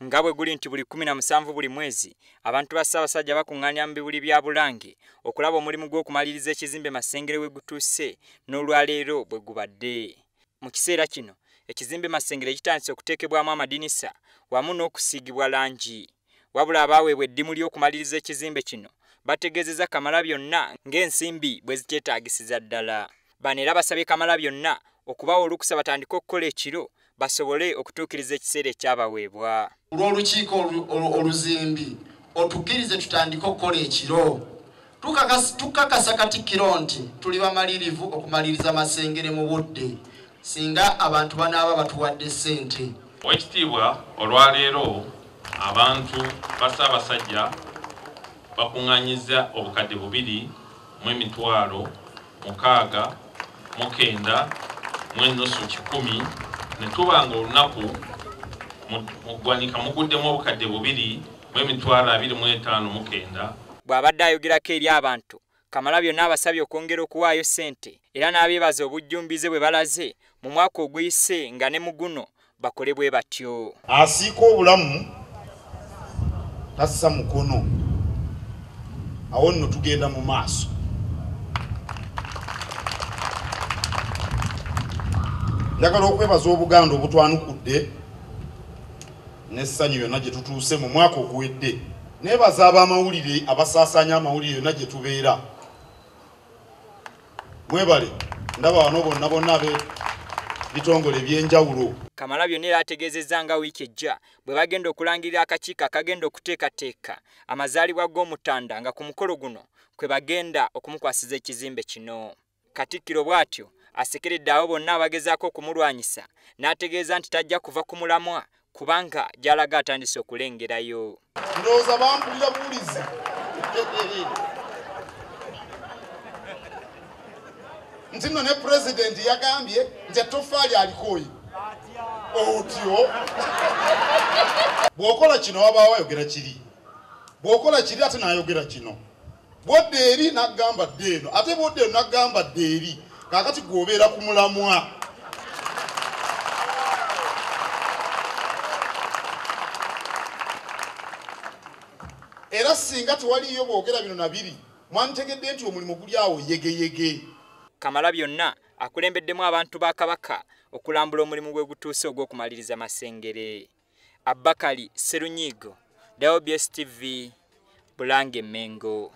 Ngabwe guli nti buli 17 buli mwezi abantu ba Ssaabasajja bakunganya mu bibuli bya Bulange okulaba omulimu gw'okumaliriza ekizimbe Masengere we gutuuse n'olwaleero bwe gubadde. Mu kiseera kino ekizimbe Masengere kitandise okuteekebwamu amadinisa wamu n'okusiigibwa langi. Wabula abaweebwa eddimu ly'okumaliriza ekizimbe kino bategeezezza Kamalabyonna ng'ensimbi bwe zikyetaagisiza ddala. Bano era basabye Kamalabyonna okubawa olukusa batandike okukola ekiro basobole okutuukiriza ekiseera ekyabaweebwa. Olw'olukiiko oluzimbi otukkirize tutandike okukola ekiro. Tukakasa Katikkiro nti tuli bamalirivu okumaliriza Masengere mu budde singa abantu banaaba batuwadde ssente. Oweekitiibwa olwaleero abantu ba Ssaabasajja bakunganyiza obukadde 2,609 ne tubanga olunaku mu ggwanika muguddemu obukadde 2,25,9. Bw'abadde ayogerako eri abantu, Kamalabyonna abasabye okwongera okuwaayo ssente era n'abeebaza obujjumbize bwe balaze mu mwaka oguyise nga ne mu guno bakole bwe batyo. Asiika obulamu tassa mukono, awo nno tugenda mu maaso. Njagala okwebaza Obuganda obutwanukudde n'essanyu yonna gye tutuuse mu mwaka oguwedde. Neebaza ab'amawulire abasaasaanya amawulire yonna gye tubeera. Mwebale ndaba wano bonna bitongole ebyenjawulo. Kamalabyonna era ategeezezza nga wiiki ejja bwe bagenda okulangirira akakiiko akagenda okuteekateeka amazaalibwa g'Omutanda nga ku mukolo guno kwe bagenda okumukwasiza ekizimbe kino. Katikkiro bw'atyo asekeredde abo bonna abagezaako okumulwanyisa n'ategeeza nti tajja kuva ku mulamwa kubanga gy'alaga atandise okulengerayo. Ndowooza bampulira buwulizi. Nti nno ne pulezidenti yagambye nti ettoffaali alikooyi. Otyo bw'okola kino wabaawo ayogera kiri, bw'okola kiri ate n'ayogera kino. Bw'odda eri n'agamba dde eno, ate bw'odda eno n'agamba dde eri. Kaakati gw'obeera ku mulamwa. Era singa tewaliyo boogera bino na biri mwanditegedde nti omulimu guli awo yegeyege. Kamalabyonna akulembeddemu abantu ba Kabaka okulambula omulimu gwe gutuuse ogw'okumaliriza Masengere. Abakali Serunyigo, WBS TV, Bulange Mengo.